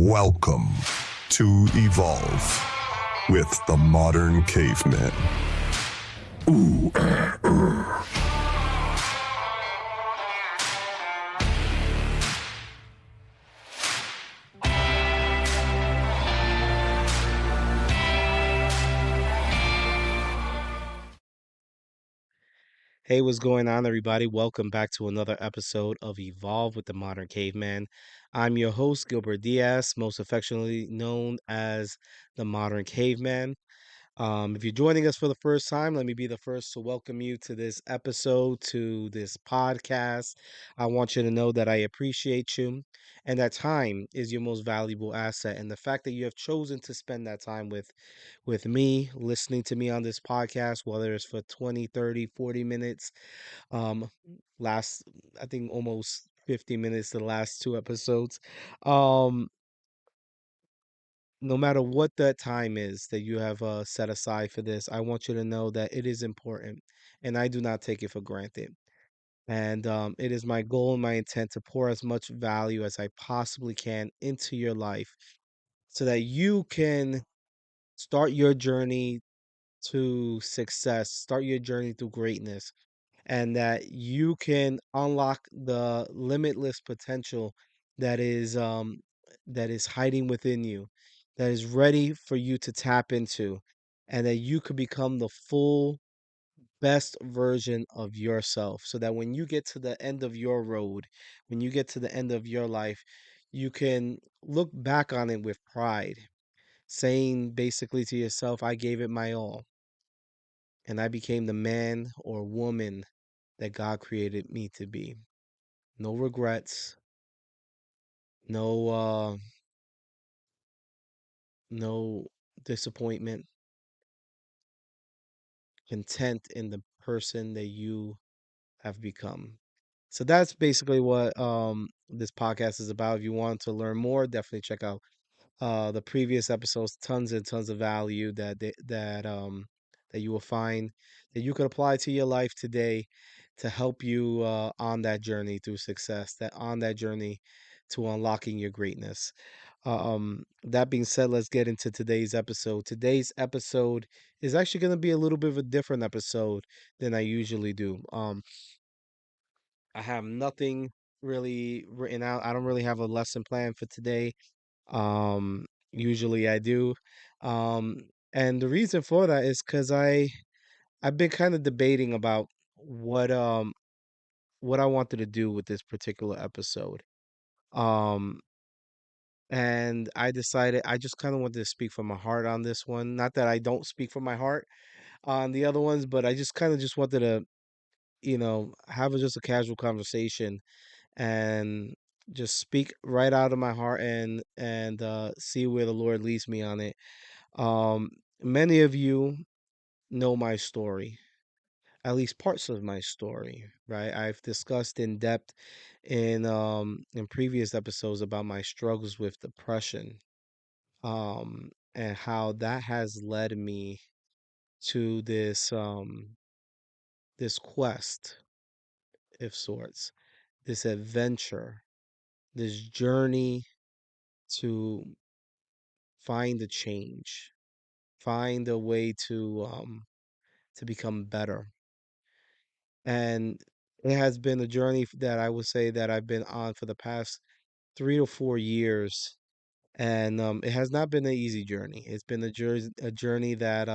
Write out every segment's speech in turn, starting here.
Welcome to Evolve with the Modern Caveman. Ooh, Hey, what's going on, everybody? Welcome back to another episode of Evolve with the Modern Caveman. I'm your host, Gilbert Diaz, most affectionately known as the Modern Caveman. If you're joining us for the first time, let me be the first to welcome you to this episode, to this podcast. I want you to know that I appreciate you and that time is your most valuable asset. And the fact that you have chosen to spend that time with me, listening to me on this podcast, whether it's for 20, 30, 40 minutes, um, last, I think almost 50 minutes, the last two episodes. Um, no matter what that time is that you have set aside for this, I want you to know that it is important and I do not take it for granted. And it is my goal and my intent to pour as much value as I possibly can into your life so that you can start your journey to success, start your journey to greatness, and that you can unlock the limitless potential that is hiding within you, that is ready for you to tap into, and that you could become the full best version of yourself so that when you get to the end of your road, when you get to the end of your life, you can look back on it with pride, saying basically to yourself, I gave it my all and I became the man or woman that God created me to be. No regrets, no no disappointment, content in the person that you have become. So that's basically what this podcast is about. If you want to learn more, definitely check out the previous episodes. Tons and tons of value that you will find that you could apply to your life today to help you on that journey through success, that on that journey to unlocking your greatness. That being said, let's get into today's episode. Today's episode is actually going to be a little bit of a different episode than I usually do. I have nothing really written out. I don't really have a lesson plan for today. Usually I do. And the reason for that is because I've been kind of debating about what um what I wanted to do with this particular episode. Um, and I decided I just kind of wanted to speak from my heart on this one. Not that I don't speak from my heart on the other ones, but I just kind of just wanted to, have just a casual conversation and just speak right out of my heart and see where the Lord leads me on it. Many of you know my story, at least parts of my story, right? I've discussed in depth in previous episodes about my struggles with depression, and how that has led me to this quest of sorts, this adventure, this journey to find a change, find a way to become better. And it has been a journey that I would say that I've been on for the past 3 to 4 years. And it has not been an easy journey. It's been a journey that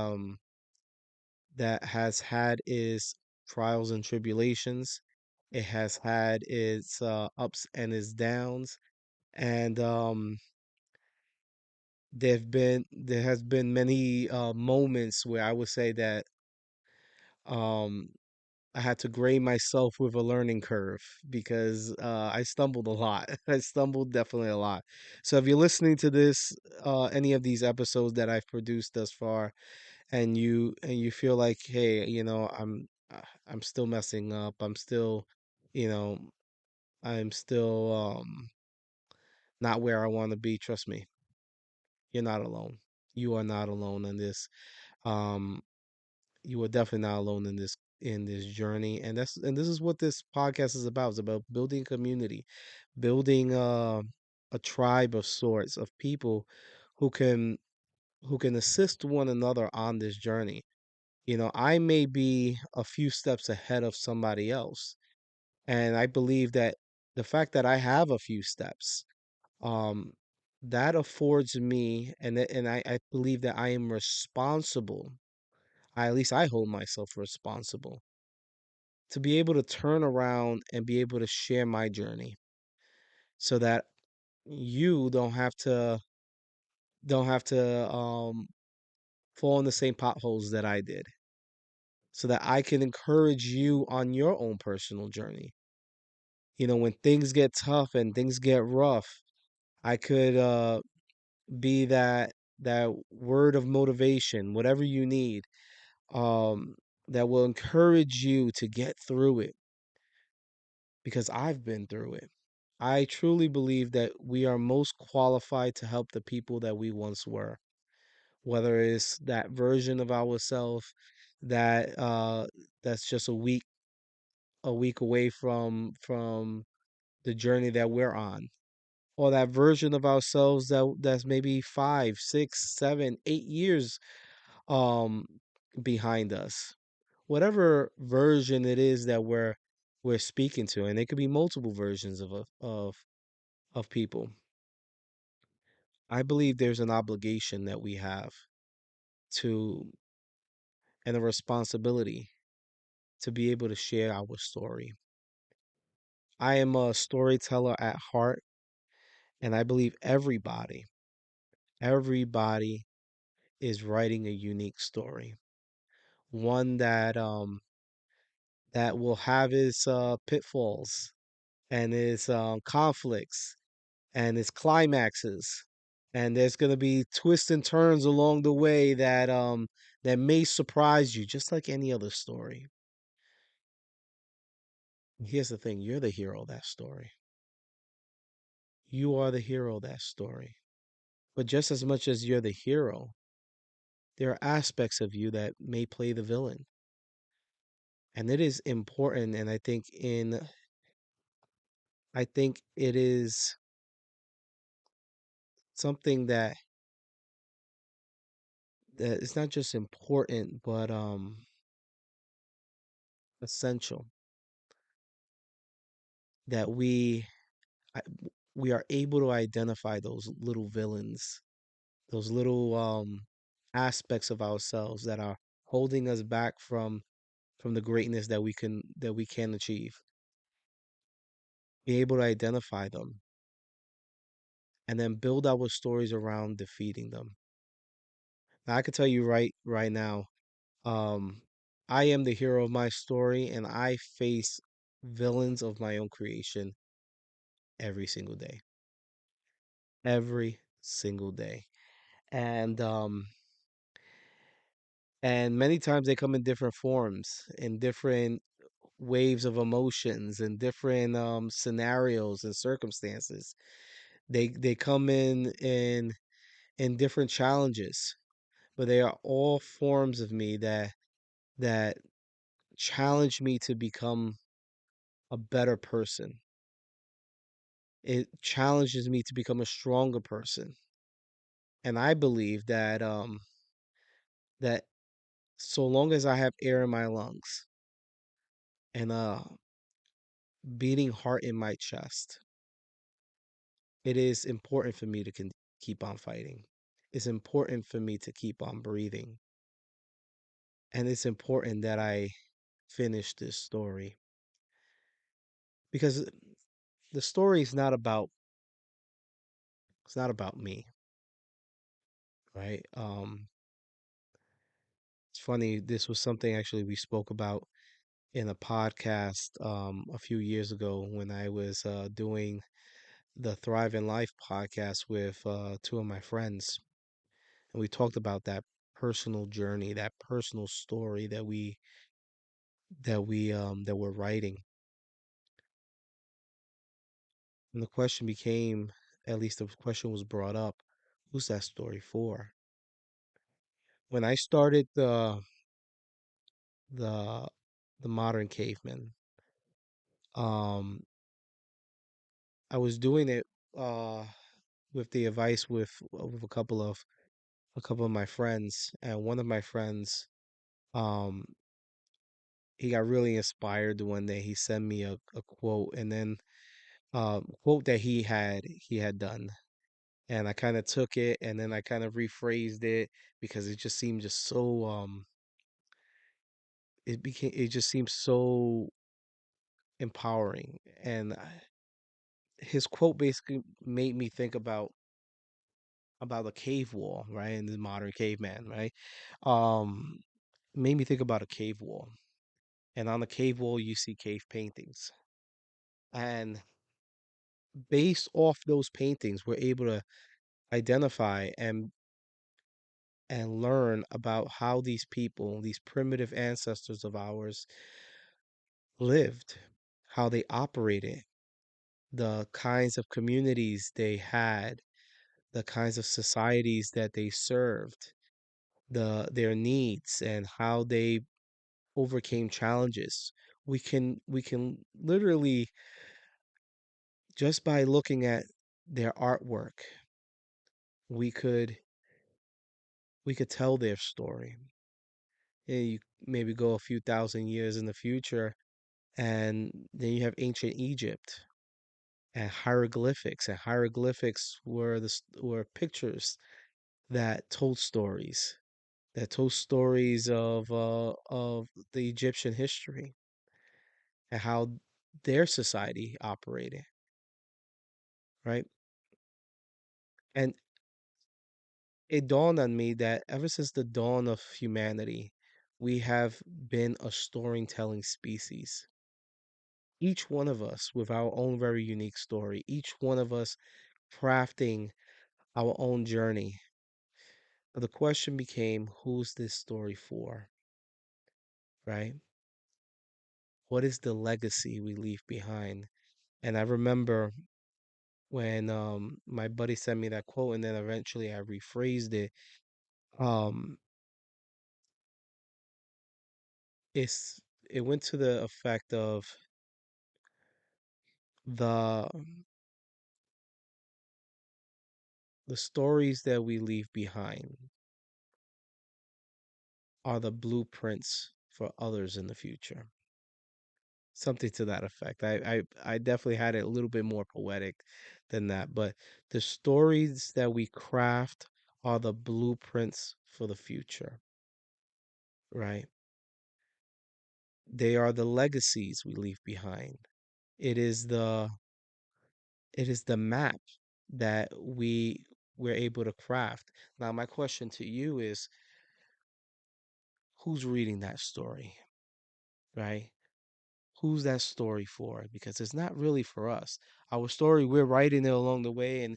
has had its trials and tribulations. It has had its ups and its downs. And there has been many moments where I would say that um I had to grade myself with a learning curve because I stumbled a lot. I stumbled definitely a lot. So if you're listening to this, any of these episodes that I've produced thus far, and you feel like, hey, I'm still messing up. You know, I'm still not where I want to be. Trust me, you're not alone. You are not alone in this. Um, you are definitely not alone in this journey, and this is what this podcast is about. It's about building community, building a tribe of sorts of people who can assist one another on this journey. I may be a few steps ahead of somebody else, and I believe that the fact that I have a few steps, um, that affords me, and I believe that I am responsible. At least I hold myself responsible to be able to turn around and be able to share my journey so that you don't have to fall in the same potholes that I did, so that I can encourage you on your own personal journey. When things get tough and things get rough, I could be that word of motivation, whatever you need, um, that will encourage you to get through it, because I've been through it. I truly believe that we are most qualified to help the people that we once were, whether it's that version of ourselves that that's just a week away from the journey that we're on, or that version of ourselves that's maybe 5, 6, 7, 8 years um behind us. Whatever version it is that we're speaking to, and it could be multiple versions of people. I believe there's an obligation that we have to, and a responsibility to be able to share our story. I am a storyteller at heart, and I believe everybody is writing a unique story. One that will have its pitfalls and its conflicts and its climaxes. And there's gonna be twists and turns along the way that may surprise you, just like any other story. Here's the thing, you're the hero of that story. You are the hero of that story. But just as much as you're the hero, there are aspects of you that may play the villain. And it is important, and I think it is something that is not just important, but essential, that I- we are able to identify those little villains, those little aspects of ourselves that are holding us back from the greatness that we can achieve. Be able to identify them and then build our stories around defeating them. Now, I can tell you right now, um, I am the hero of my story, and I face villains of my own creation every single day. Every single day. And many times they come in different forms, in different waves of emotions, and different scenarios and circumstances. They come in different challenges, but they are all forms of me that challenge me to become a better person. It challenges me to become a stronger person. And I believe that so long as I have air in my lungs and a beating heart in my chest, it is important for me to keep on fighting. It's important for me to keep on breathing. And it's important that I finish this story, because the story is not about it's not about me, right? It's funny, this was something actually we spoke about in a podcast a few years ago when I was doing the Thrive in Life podcast with two of my friends, and we talked about that personal journey, that personal story that we're writing. And the question became, at least the question was brought up, who's that story for? When I started the the Modern Caveman, um, I was doing it. with the advice with a couple of my friends, and one of my friends, um, he got really inspired one day. He sent me a quote, and then quote that he had done, and I kind of took it, and then I kind of rephrased it because it just seemed just so it just seems so empowering, and his quote basically made me think about a cave wall, right? In the modern caveman, right? Um, made me think about a cave wall. And on the cave wall, you see cave paintings. And based off those paintings, we're able to identify and learn about how these people, these primitive ancestors of ours, lived, how they operated, the kinds of communities they had, the kinds of societies that they served, their needs and how they overcame challenges. We can literally, just by looking at their artwork, we could we could tell their story. And you maybe go a few thousand years in the future, and then you have ancient Egypt and hieroglyphics. And hieroglyphics were pictures that told stories, of the Egyptian history and how their society operated, right? And it dawned on me that ever since the dawn of humanity, we have been a storytelling species. Each one of us with our own very unique story, each one of us crafting our own journey. But the question became, who's this story for, right? What is the legacy we leave behind? And I remember when my buddy sent me that quote, and then eventually I rephrased it. Um, it's it went to the effect of the the stories that we leave behind are the blueprints for others in the future. Something to that effect. I definitely had it a little bit more poetic than that, but the stories that we craft are the blueprints for the future, right? They are the legacies we leave behind. It is the map that we're able to craft. Now, my question to you is, who's reading that story, right? Who's that story for? Because it's not really for us. Our story, we're writing it along the way, and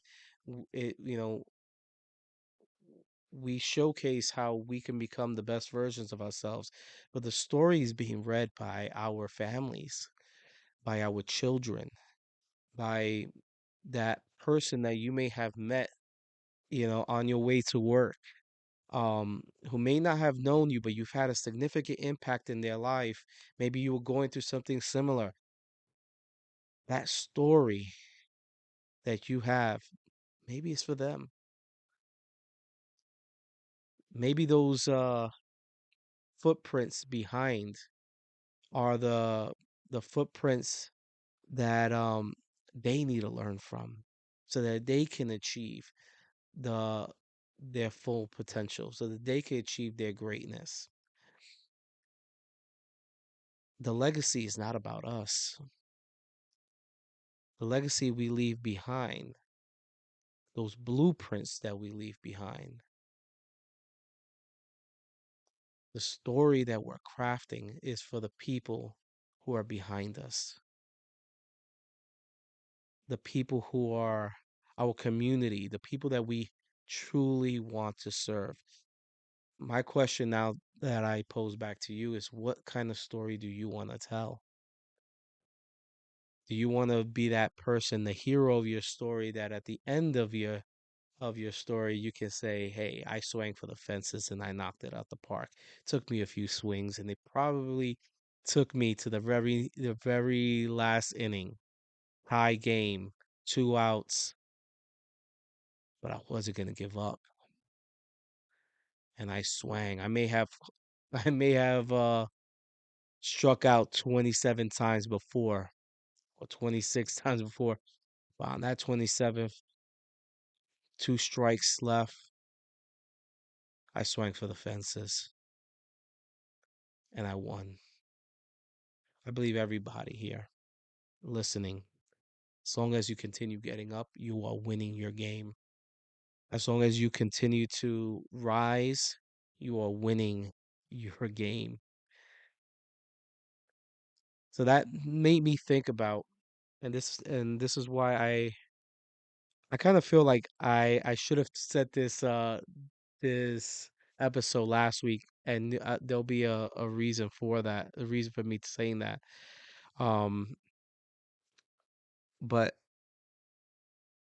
it, we showcase how we can become the best versions of ourselves. But the story is being read by our families, by our children, by that person that you may have met, on your way to work, who may not have known you, but you've had a significant impact in their life. Maybe you were going through something similar. That story that you have, maybe it's for them. Maybe those footprints behind are the footprints that they need to learn from, so that they can achieve the their full potential, so that they can achieve their greatness. The legacy is not about us. The legacy we leave behind, those blueprints that we leave behind, the story that we're crafting is for the people who are behind us, the people who are our community, the people that we truly want to serve. My question now that I pose back to you is, what kind of story do you want to tell? Do you want to be that person, the hero of your story, that at the end of your story you can say, "Hey, I swang for the fences and I knocked it out the park. Took me a few swings and it probably took me to the very last inning. Tie game, 2 outs, but I wasn't gonna give up. And I swang. I may have I may have struck out 27 times before or 26 times before. But on that 27th, two strikes left, I swung for the fences and I won. I believe everybody here listening, as long as you continue getting up, you are winning your game. As long as you continue to rise, you are winning your game. So that made me think about, and this is why I kind of feel like I should have said this episode last week, and there'll be a reason for that, a reason for me saying that. Um, but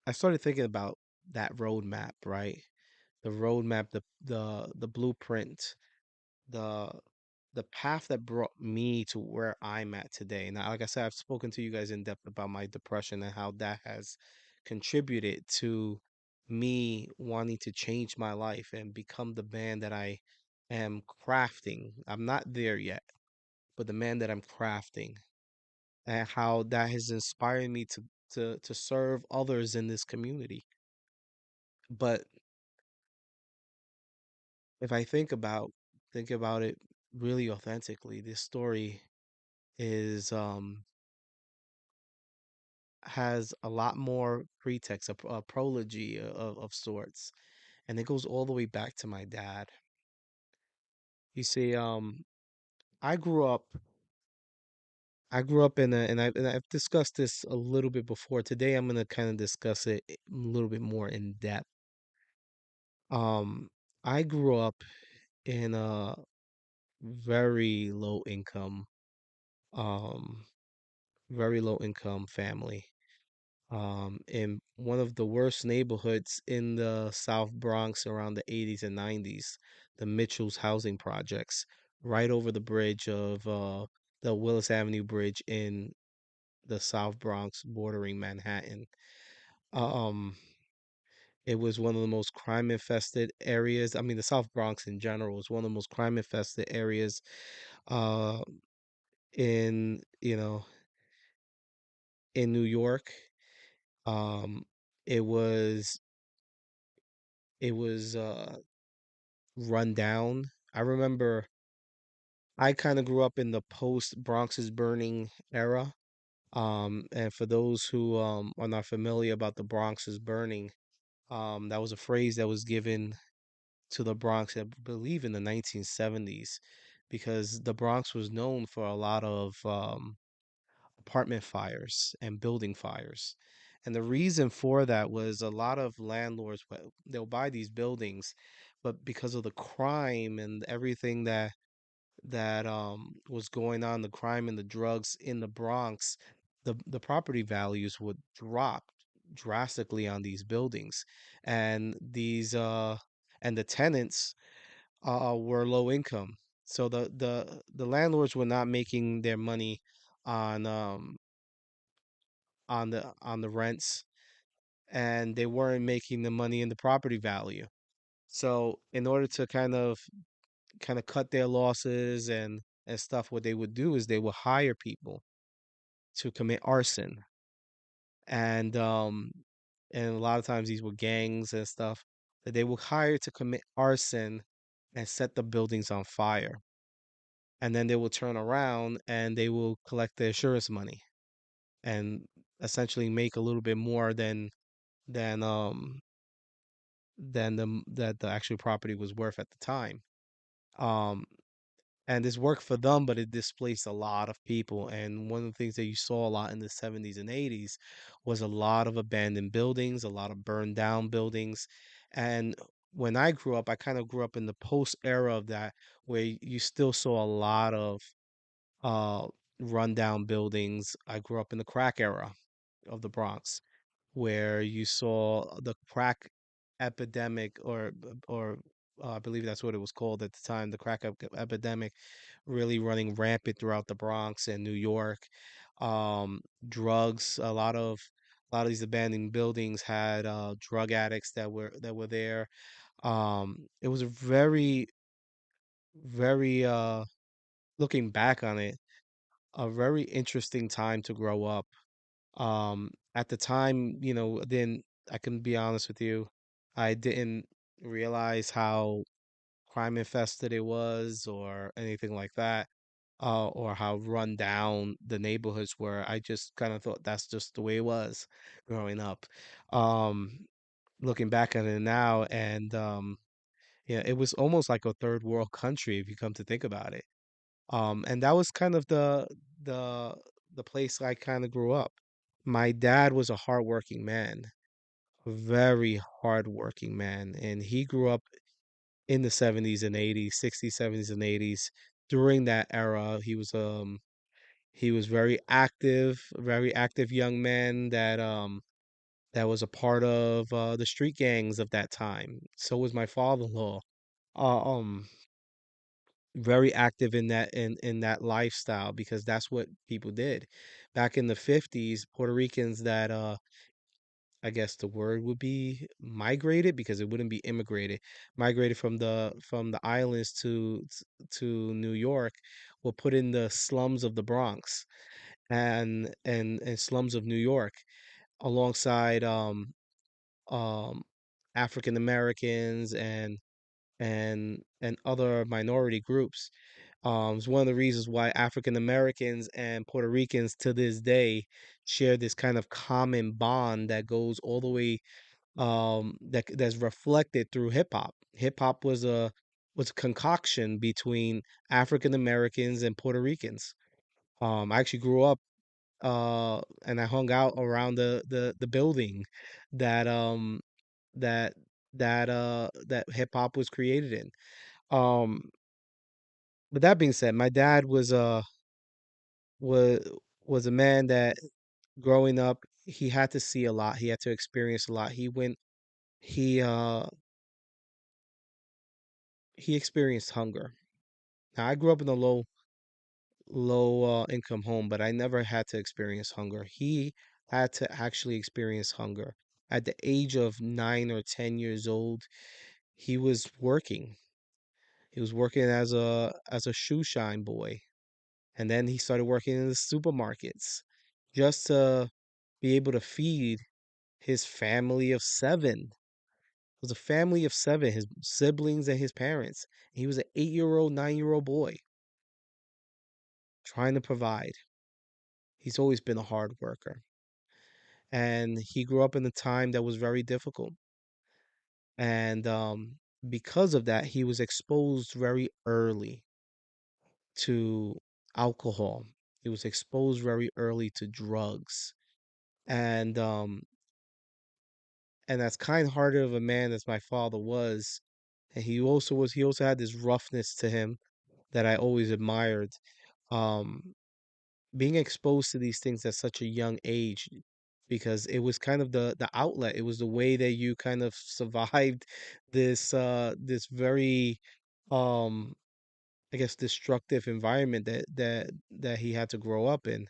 I started thinking about that roadmap, right? The roadmap, the blueprint, the the path that brought me to where I'm at today. Now, like I said, I've spoken to you guys in depth about my depression and how that has contributed to me wanting to change my life and become the man that I am crafting. I'm not there yet, but the man that I'm crafting, and how that has inspired me to serve others in this community. But if I think about it really authentically, this story is has a lot more pretext, a prology of sorts, and it goes all the way back to my dad. You see, I grew up, I grew up in a, and I've discussed this a little bit before. Today, I'm gonna kind of discuss it a little bit more in depth. Um, I grew up in a very low income, um, very low income family. In one of the worst neighborhoods in the South Bronx around the 80s and 90s, the Mitchell's housing projects, right over the bridge of the Willis Avenue Bridge in the South Bronx bordering Manhattan. Um, it was one of the most crime infested areas. I mean, the South Bronx in general was one of the most crime infested areas uh in, in New York. Um, it was it was run down. I remember I kind of grew up in the post Bronx is burning era. And for those who are not familiar about the Bronx is burning, that was a phrase that was given to the Bronx, I believe, in the 1970s, because the Bronx was known for a lot of apartment fires and building fires. And the reason for that was a lot of landlords, they'll buy these buildings, but because of the crime and everything that was going on, the crime and the drugs in the Bronx, the property values would drop drastically on these buildings. And the tenants were low income. So the landlords were not making their money on on the rents, and they weren't making the money in the property value. So in order to kind of cut their losses and stuff, what they would do is they would hire people to commit arson, and a lot of times these were gangs and stuff that they would hire to commit arson and set the buildings on fire, and then they will turn around and they will collect the insurance money and essentially make a little bit more than that the actual property was worth at the time. Um, and this worked for them, but it displaced a lot of people. And one of the things that you saw a lot in the 70s and 80s was a lot of abandoned buildings, a lot of burned down buildings. And when I grew up, I kind of grew up in the post era of that, where you still saw a lot of uh rundown buildings. I grew up in the crack era of the Bronx, where you saw the crack epidemic, or I believe that's what it was called at the time, the crack epidemic, really running rampant throughout the Bronx and New York. Drugs, a lot of A lot of these abandoned buildings had drug addicts that were there. It was a very looking back on it, a very interesting time to grow up. At the time, then I can be honest with you, I didn't realize how crime infested it was or anything like that, or how run down the neighborhoods were. I just kind of thought that's just the way it was growing up. Um, Looking back at it now, and yeah, it was almost like a third world country if you come to think about it. And that was kind of the the place I kind of grew up. My dad was a hardworking man, a very hardworking man, and he grew up in the 70s and 80s, 60s, 70s and 80s. During that era, he was very active young man that was a part of the street gangs of that time. So was my father-in-law. Uh, um very active in that lifestyle because that's what people did. Back in the 50s, Puerto Ricans that I guess the word would be migrated because it wouldn't be immigrated. Migrated from the islands to New York were put in the slums of the Bronx and slums of New York alongside um African Americans and other minority groups. It's one of the reasons why African Americans and Puerto Ricans to this day share this kind of common bond that goes all the way that's reflected through hip hop. Hip hop was a concoction between African Americans and Puerto Ricans. I actually grew up and I hung out around the building that that that hip hop was created in. Um but that being said, my dad was was a man that growing up he had to see a lot. He had to experience a lot. He uh he experienced hunger. Now I grew up in a low income home, but I never had to experience hunger. He had to actually experience hunger. At the age of 9 or 10 years old, he was working. He was working as a shoe shine boy. And then he started working in the supermarkets just to be able to feed his family of seven. It was a family of seven, his siblings and his parents. He was an 8-year old, 9-year old boy trying to provide. He's always been a hard worker. And he grew up in a time that was very difficult. And because of that, he was exposed very early to alcohol. He was exposed very early to drugs. And as kind-hearted of a man as my father was, and he also had this roughness to him that I always admired. Um, Being exposed to these things at such a young age, because it was kind of the outlet. It was the way that you kind of survived this very um I guess destructive environment that he had to grow up in.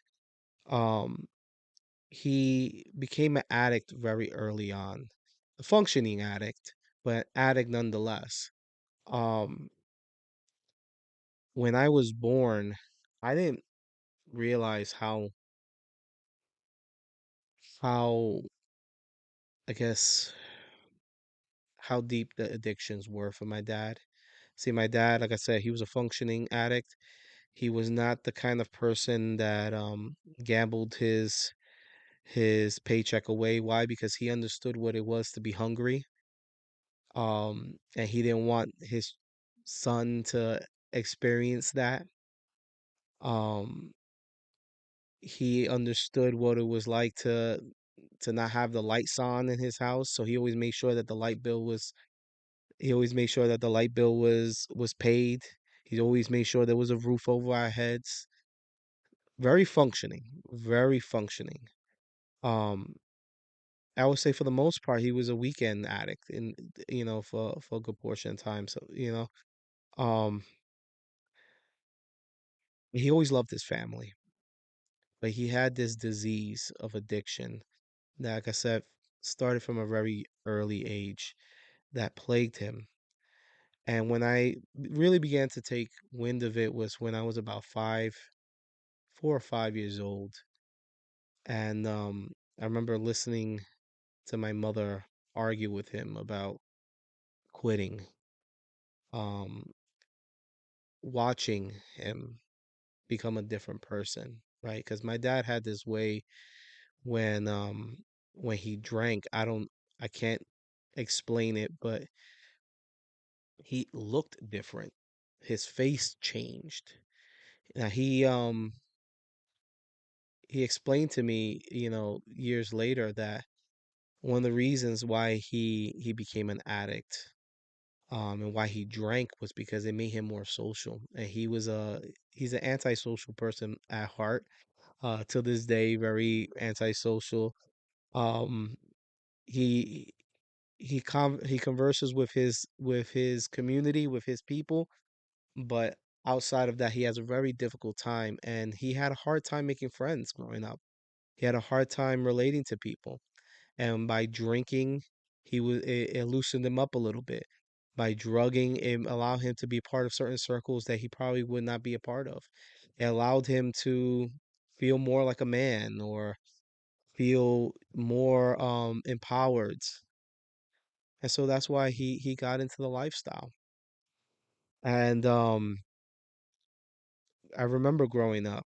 Um, he became an addict very early on, a functioning addict, but addict nonetheless. Um, when I was born, I didn't realize how I guess how deep the addictions were for my dad. See, my dad, like I said, he was a functioning addict. He was not the kind of person that gambled his paycheck away. Why? Because he understood what it was to be hungry. And he didn't want his son to experience that. Um, he understood what it was like to not have the lights on in his house, so he always made sure that the light bill was he always made sure that the light bill was paid. He always made sure there was a roof over our heads. Very functioning, very functioning. Um, I would say for the most part, he was a weekend addict, in for a good portion of time. So um, he always loved his family, but he had this disease of addiction that, like I said, started from a very early age that plagued him. And when I really began to take wind of it was when I was about 4 or 5 years old. And I remember listening to my mother argue with him about quitting, um, watching him become a different person, right? Because my dad had this way when when he drank. I can't explain it, but he looked different. His face changed. Now he explained to me, years later that one of the reasons why he became an addict, and why he drank was because it made him more social. And he's an antisocial person at heart. To this day, very antisocial. Um, he he converses with his community, with his people, but outside of that, he has a very difficult time, and he had a hard time making friends growing up. He had a hard time relating to people, and by drinking, it loosened him up a little bit. By drugging, it allowed him to be part of certain circles that he probably would not be a part of. It allowed him to feel more like a man, or feel more empowered. And so that's why he got into the lifestyle. And I remember growing up,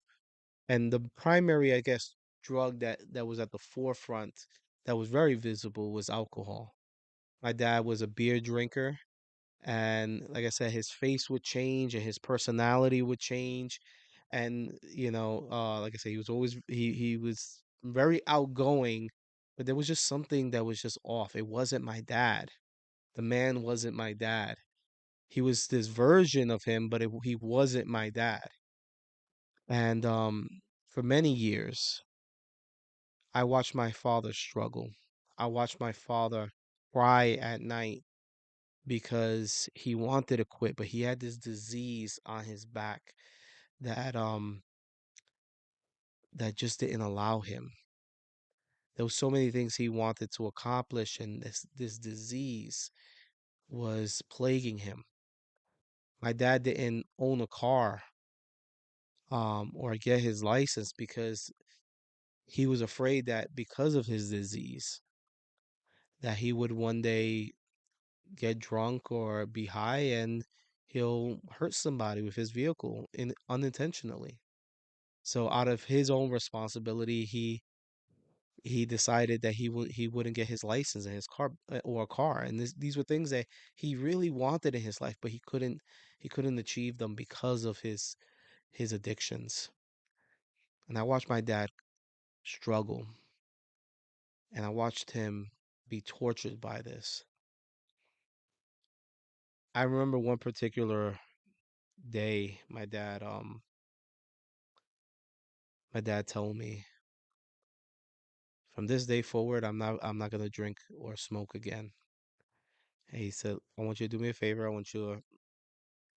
and the primary, I guess, drug that was at the forefront, that was very visible, was alcohol. My dad was a beer drinker, and like I said, his face would change and his personality would change. And like I said, he was very outgoing, but there was just something that was just off. It wasn't my dad. The man wasn't my dad. He was this version of him, but he wasn't my dad. And for many years, I watched my father struggle. I watched my father cry at night because he wanted to quit, but he had this disease on his back that just didn't allow him. There was so many things he wanted to accomplish, and this disease was plaguing him. My dad didn't own a car, or get his license, because he was afraid that because of his disease, that he would one day get drunk or be high, and he'll hurt somebody with his vehicle unintentionally. So out of his own responsibility, he decided that he wouldn't get his license in his car, or a car. And these were things that he really wanted in his life, but he couldn't achieve them because of his addictions. And I watched my dad struggle, and I watched him be tortured by this. I remember one particular day, my dad told me, from this day forward, I'm not gonna drink or smoke again. And he said, I want you to do me a favor. I want you to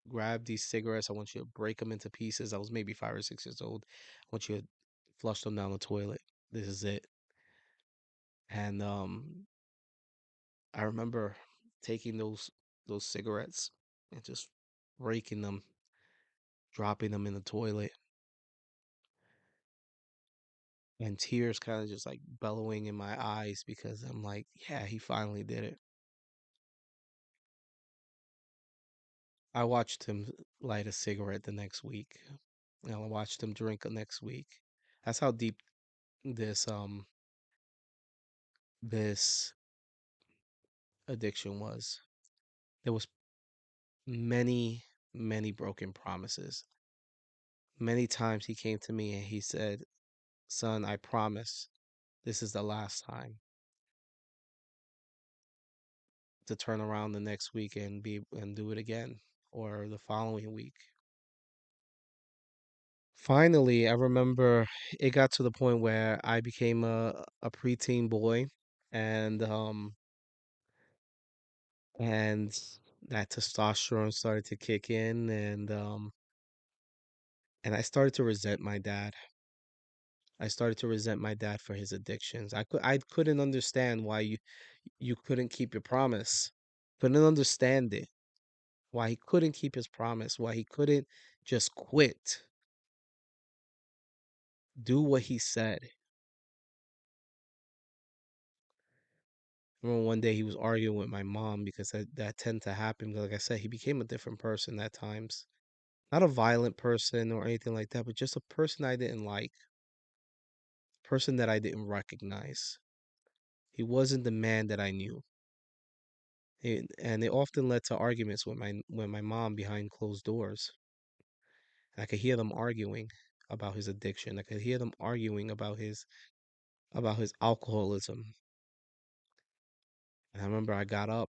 grab these cigarettes. I want you to break them into pieces. I was maybe 5 or 6 years old. I want you to flush them down the toilet. This is it. And I remember taking those cigarettes and just breaking them, dropping them in the toilet, and tears kind of just like bellowing in my eyes, because I'm like, yeah, he finally did it. I watched him light a cigarette the next week. And I watched him drink the next week. That's how deep this this addiction was. There was many, many broken promises. Many times he came to me and he said, "Son, I promise this is the last time," to turn around the next week and do it again, or the following week. Finally, I remember it got to the point where I became a preteen boy, and and that testosterone started to kick in, and I started to resent my dad. I started to resent my dad for his addictions. I couldn't understand why you couldn't keep your promise. Couldn't understand it. Why he couldn't keep his promise. Why he couldn't just quit. Do what he said. I remember one day he was arguing with my mom because that tended to happen. Like I said, he became a different person at times. Not a violent person or anything like that, but just a person I didn't like, person that I didn't recognize. He wasn't the man that I knew. And it often led to arguments with my mom behind closed doors. And I could hear them arguing about his addiction. I could hear them arguing about his alcoholism. And I remember I got up.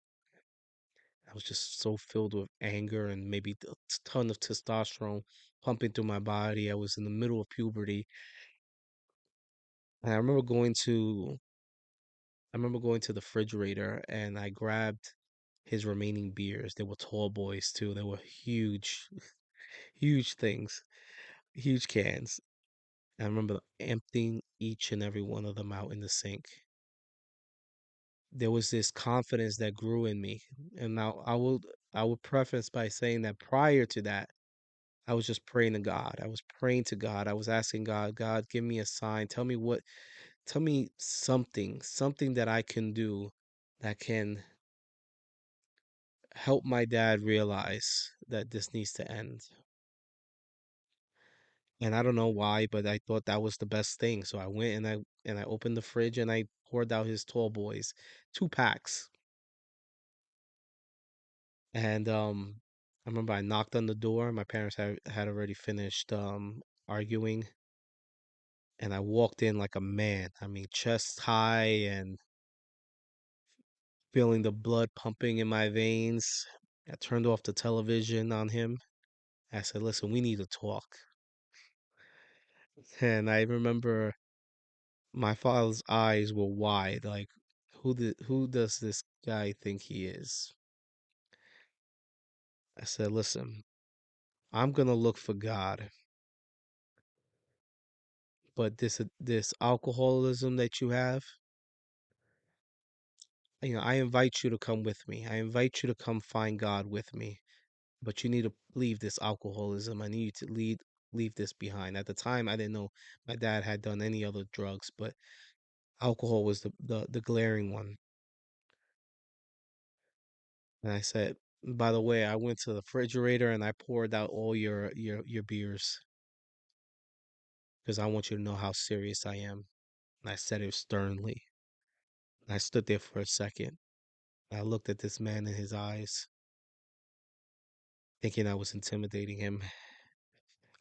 I was just so filled with anger and maybe a ton of testosterone pumping through my body. I was in the middle of puberty. And I remember going to the refrigerator and I grabbed his remaining beers. They were tall boys too. They were huge, huge things, huge cans. I remember emptying each and every one of them out in the sink. There was this confidence that grew in me. And now I will preface by saying that prior to that, I was just praying to God. I was praying to God. I was asking God, God, give me a sign. Tell me something that I can do that can help my dad realize that this needs to end. And I don't know why, but I thought that was the best thing. So I went and I opened the fridge and I poured out his tall boys, 2 packs. And I remember I knocked on the door. My parents had already finished arguing, and I walked in like a man. I mean, chest high and feeling the blood pumping in my veins. I turned off the television on him. I said, "Listen, we need to talk." And I remember my father's eyes were wide, like, who does this guy think he is? I said, "Listen, I'm gonna look for God, but this alcoholism that you have, I invite you to come with me. I invite you to come find God with me, but you need to leave this alcoholism. I need you to leave this behind." At the time, I didn't know my dad had done any other drugs, but alcohol was the glaring one. And I said, "By the way, I went to the refrigerator and I poured out all your beers because I want you to know how serious I am." And I said it sternly. And I stood there for a second. I looked at this man in his eyes, thinking I was intimidating him.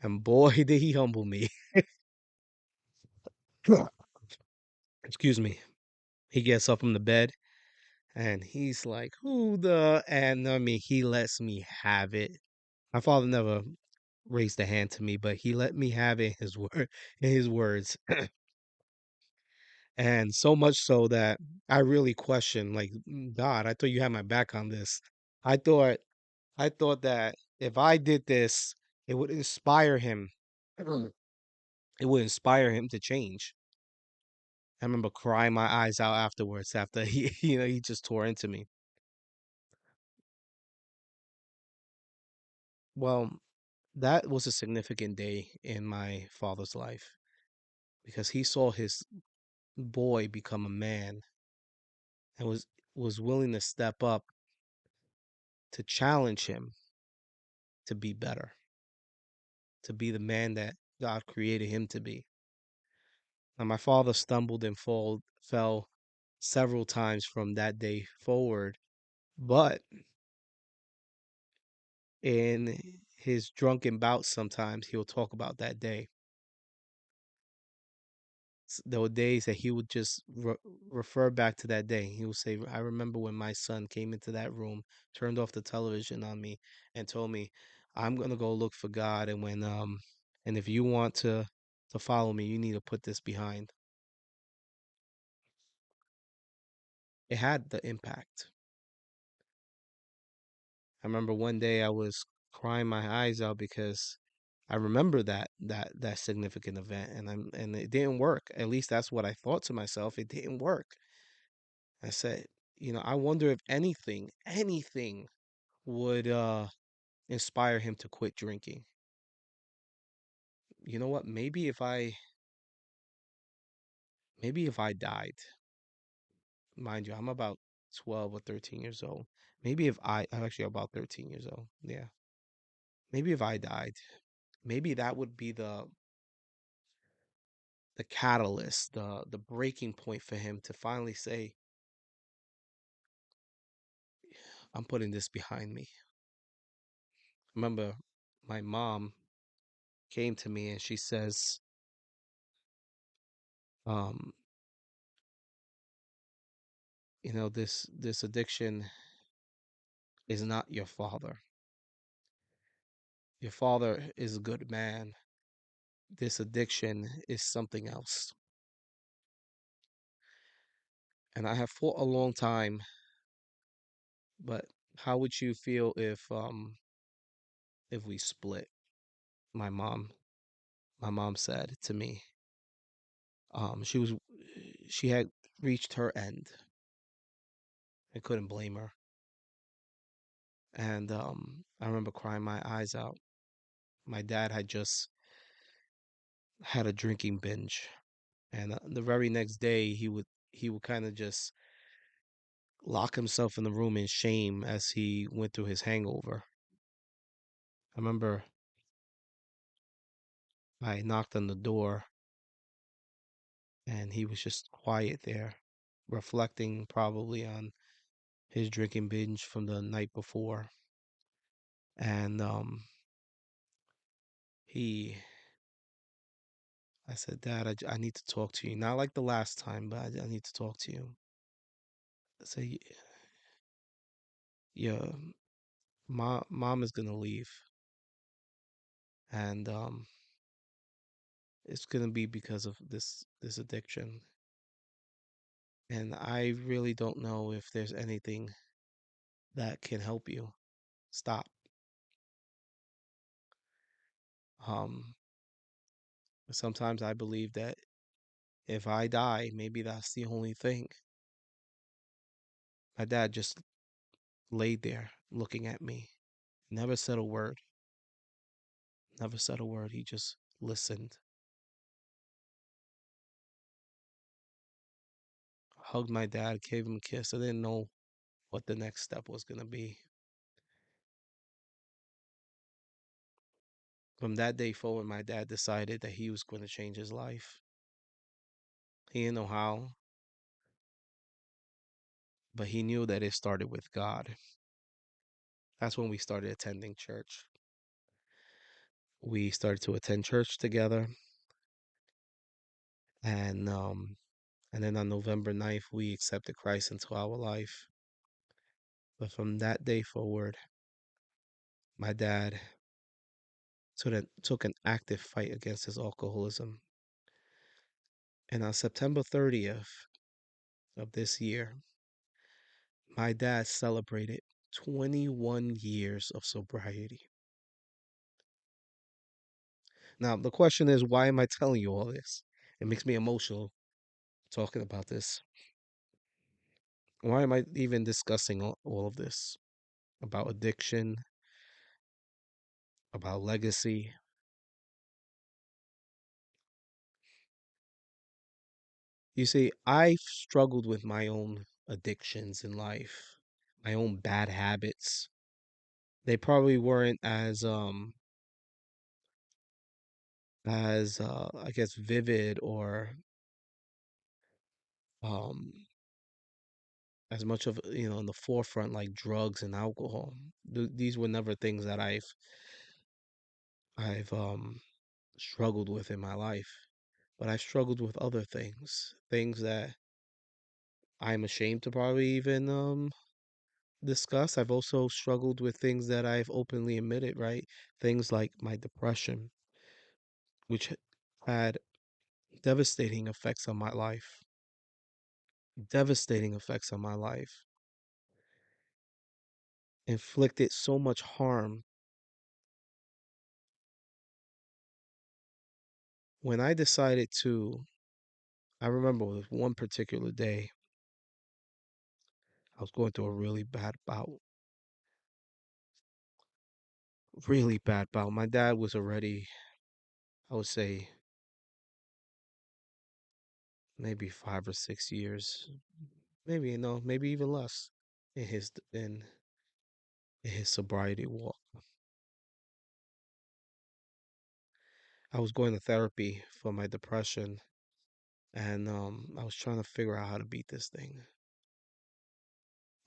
And boy, did he humble me. Excuse me. He gets up from the bed and he's like, "Who the?" And I mean, he lets me have it. My father never raised a hand to me, but he let me have it in his word, in his words. And so much so that I really questioned, like, God, I thought you had my back on this. I thought, I thought that if I did this, it would inspire him. It would inspire him to change. I remember crying my eyes out afterwards after he, he just tore into me. Well, that was a significant day in my father's life because he saw his boy become a man and was willing to step up to challenge him to be better, to be the man that God created him to be. Now, my father stumbled and fell several times from that day forward, but in his drunken bouts, sometimes he'll talk about that day. There were days that he would just refer back to that day. He would say, "I remember when my son came into that room, turned off the television on me, and told me, 'I'm gonna go look for God, and and if you want to follow me, you need to put this behind.'" It had the impact. I remember one day I was crying my eyes out because I remember that significant event, and it didn't work. At least that's what I thought to myself. It didn't work. I said, I wonder if anything would inspire him to quit drinking. You know what? Maybe if I died, mind you, I'm about 12 or 13 years old. I'm actually about 13 years old. Yeah. Maybe if I died, maybe that would be the catalyst, the breaking point for him to finally say, I'm putting this behind me. Remember, my mom came to me and she says, um, this addiction is not your father. Your father is a good man. This addiction is something else. And I have fought a long time, but how would you feel if we split? My mom, my mom said to me, she had reached her end. I couldn't blame her. And I remember crying my eyes out. My dad had just had a drinking binge, and the very next day he would kind of just lock himself in the room in shame as he went through his hangover. I remember I knocked on the door and he was just quiet there, reflecting probably on his drinking binge from the night before. And he, I said, Dad, I need to talk to you. Not like the last time, but I need to talk to you. I said, yeah, mom is gonna leave, and it's gonna be because of this addiction. And I really don't know if there's anything that can help you stop. Um, Sometimes I believe that if I die, maybe that's the only thing. My dad just laid there looking at me, never said a word, never said a word. He just listened, hugged my dad, gave him a kiss. I didn't know what the next step was going to be. From that day forward, my dad decided that he was going to change his life. He didn't know how, but he knew that it started with God. That's when we started attending church. We started to attend church together, and then on November 9th, we accepted Christ into our life. But from that day forward, my dad took an active fight against his alcoholism. And on September 30th of this year, my dad celebrated 21 years of sobriety. Now, the question is, why am I telling you all this? It makes me emotional talking about this. Why am I even discussing all of this? About addiction, about legacy. You see, I've struggled with my own addictions in life, my own bad habits. They probably weren't as I guess vivid or um as much of in the forefront like drugs and alcohol. These were never things that I've struggled with in my life, but I've struggled with other things that I'm ashamed to probably even discuss. I've also struggled with things that I've openly admitted, right? Things like my depression, which had devastating effects on my life. Devastating effects on my life. Inflicted so much harm When I decided I remember it was one particular day, I was going through a really bad bout. My dad was already, I would say, maybe 5 or 6 years, maybe no, maybe even less in his sobriety walk. I was going to therapy for my depression, and I was trying to figure out how to beat this thing.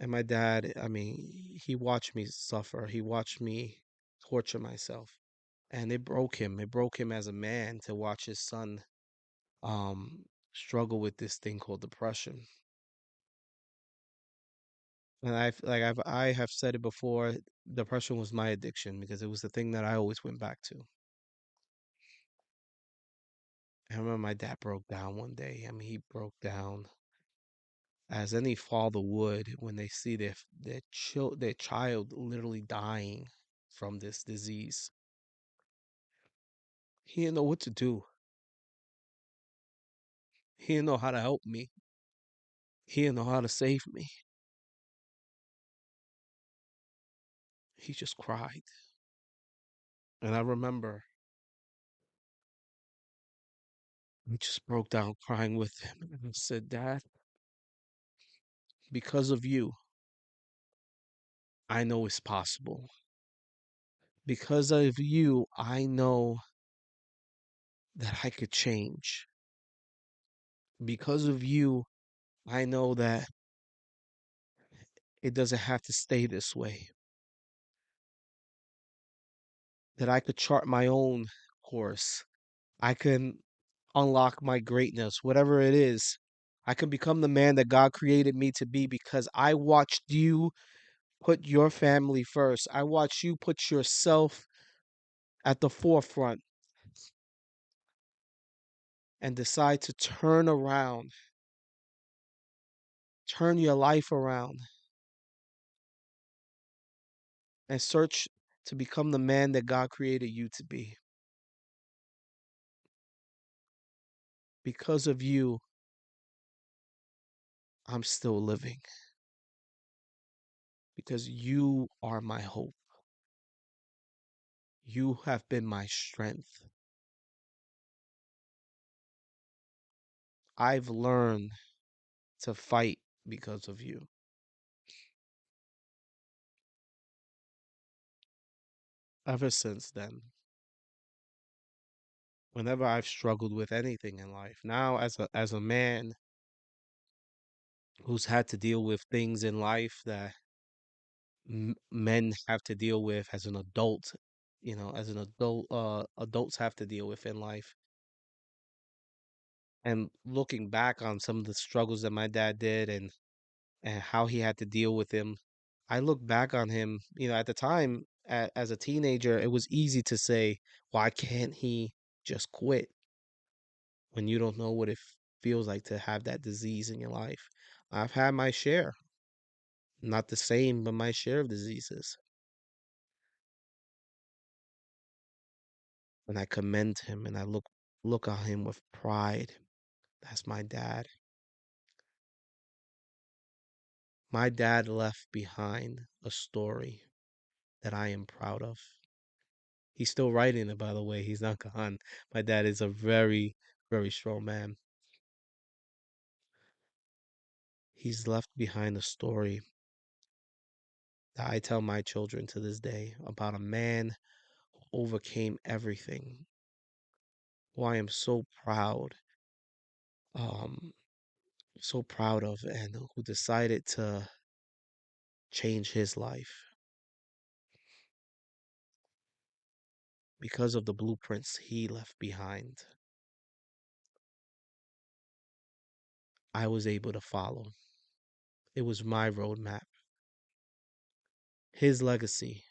And my dad, I mean, he watched me suffer. He watched me torture myself, and it broke him. It broke him as a man to watch his son struggle with this thing called depression. And I have said it before, depression was my addiction because it was the thing that I always went back to. I remember my dad broke down one day. I mean, he broke down as any father would when they see their child literally dying from this disease. He didn't know what to do. He didn't know how to help me. He didn't know how to save me. He just cried. And I remember I just broke down crying with him. And I said, Dad, because of you, I know it's possible. Because of you, I know that I could change. Because of you, I know that it doesn't have to stay this way. That I could chart my own course. I can unlock my greatness, whatever it is. I can become the man that God created me to be because I watched you put your family first. I watched you put yourself at the forefront and decide to turn your life around, and search to become the man that God created you to be. Because of you, I'm still living. Because you are my hope. You have been my strength. I've learned to fight because of you. Ever since then, whenever I've struggled with anything in life, now as a man who's had to deal with things in life that men have to deal with as an adult, as an adult, adults have to deal with in life. And looking back on some of the struggles that my dad did and how he had to deal with him, I look back on him, at the time as a teenager, it was easy to say, why can't he just quit when you don't know what it feels like to have that disease in your life? I've had my share, not the same, but my share of diseases. And I commend him and I look on him with pride. That's my dad. My dad left behind a story that I am proud of. He's still writing it, by the way. He's not gone. My dad is a very, very strong man. He's left behind a story that I tell my children to this day about a man who overcame everything, who I am um, so proud of, and who decided to change his life because of the blueprints he left behind. I was able to follow. It was my roadmap. His legacy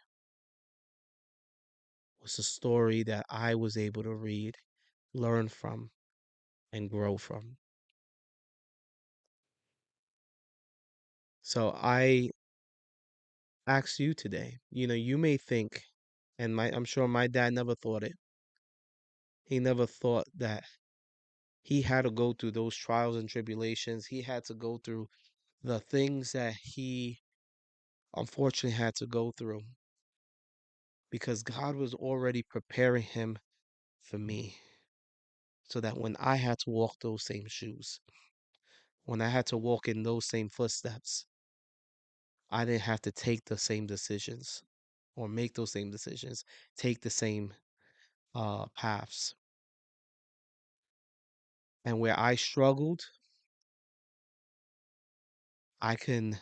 was a story that I was able to read, learn from, and grow from. So I ask you today, you may think, and I'm sure my dad never thought it, He never thought that he had to go through those trials and tribulations. He had to go through the things that he unfortunately had to go through because God was already preparing him for me so that when I had to walk those same shoes, when I had to walk in those same footsteps, I didn't have to take the same decisions or make those same decisions, take the same paths. And where I struggled, I can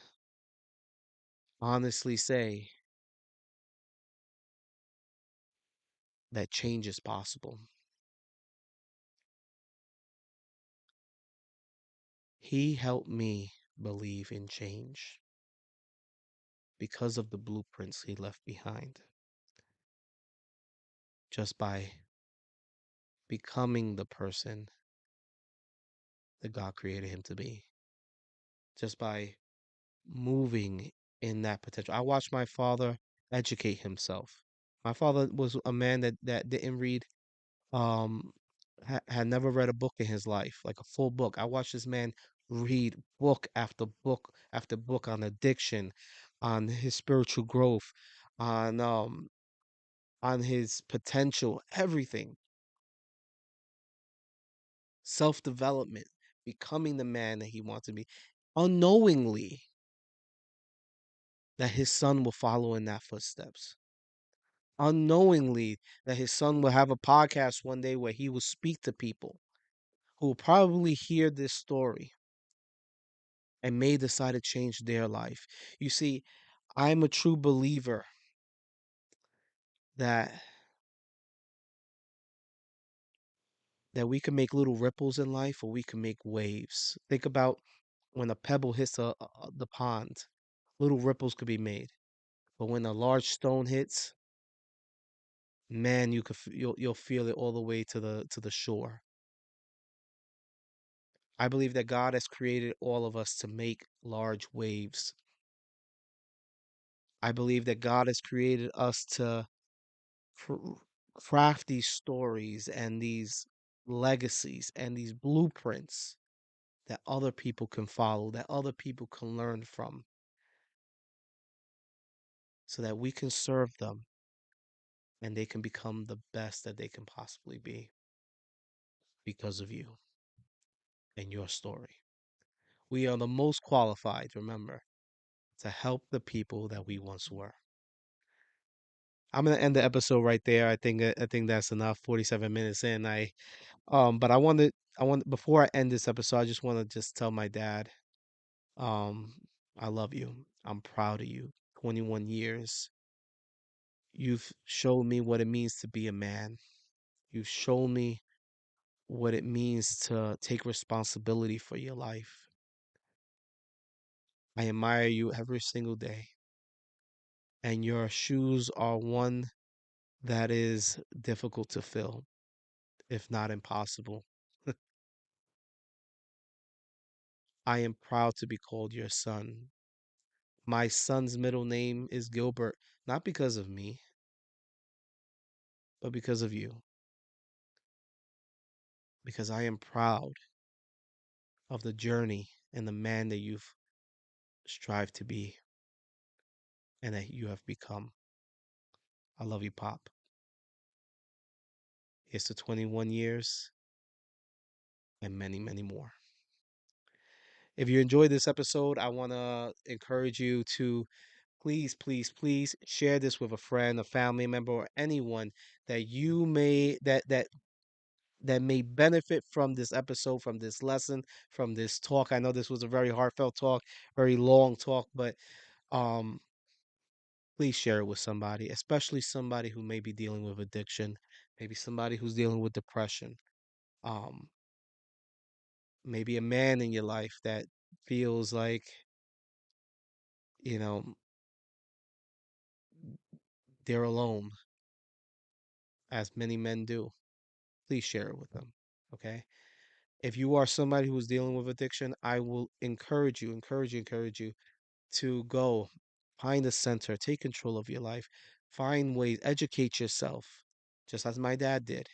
honestly say that change is possible. He helped me believe in change because of the blueprints he left behind, just by becoming the person that God created him to be, just by moving in that potential. I watched my father educate himself. My father was a man that didn't read, um, had never read a book in his life, like a full book. I watched this man read book after book after book on addiction, on his spiritual growth, on um on his potential, everything, self-development, becoming the man that he wanted to be, unknowingly that his son will follow in that footsteps. Unknowingly that his son will have a podcast one day where he will speak to people who will probably hear this story and may decide to change their life. You see, I'm a true believer that we can make little ripples in life or we can make waves. Think about when a pebble hits the pond, little ripples could be made. But when a large stone hits, man, you'll feel it all the way to the shore. I believe that God has created all of us to make large waves. I believe that God has created us to cr- craft these stories and these legacies and these blueprints that other people can follow, that other people can learn from, so that we can serve them and they can become the best that they can possibly be because of you and your story. We are the most qualified, remember, to help the people that we once were. I'm gonna end the episode right there. I think that's enough. 47 minutes in. But I want before I end this episode, I just want to just tell my dad, um, I love you. I'm proud of you. 21 years. You've shown me what it means to be a man. You've shown me what it means to take responsibility for your life. I admire you every single day. And your shoes are one that is difficult to fill, if not impossible. I am proud to be called your son. My son's middle name is Gilbert, not because of me, but because of you. Because I am proud of the journey and the man that you've strived to be and that you have become. I love you, Pop. Here's to 21 years and many, many more. If you enjoyed this episode, I want to encourage you to please, please, please share this with a friend, a family member, or anyone that you may that may benefit from this episode, from this lesson, from this talk. I know this was a very heartfelt talk, very long talk, but um please share it with somebody, especially somebody who may be dealing with addiction, maybe somebody who's dealing with depression. Um Maybe a man in your life that feels like, you know, they're alone, as many men do. Please share it with them. Okay? If you are somebody who's dealing with addiction, I will encourage you to go find a center, take control of your life, find ways, educate yourself, just as my dad did.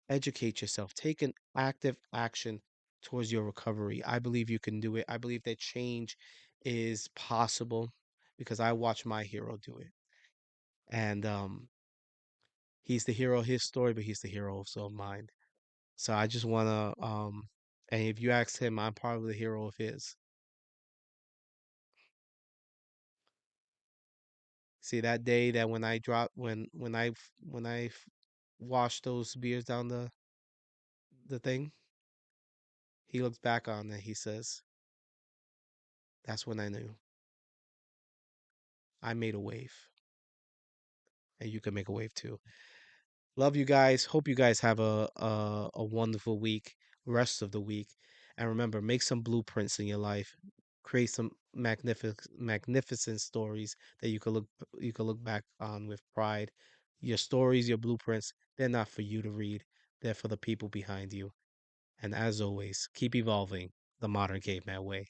educate yourself, take an active action towards your recovery. I believe you can do it. I believe that change is possible because I watched my hero do it. And he's the hero of his story, but he's the hero also of mine. So I just wanna and if you ask him, I'm probably the hero of his. See that day that when I dropped when I washed those beers down the thing, he looks back on it, he says, that's when I knew I made a wave. And you can make a wave too. Love you guys. Hope you guys have a wonderful week, rest of the week. And remember, make some blueprints in your life. Create some magnificent stories that you can look back on with pride. Your stories, your blueprints, they're not for you to read. They're for the people behind you. And as always, keep evolving the modern caveman way.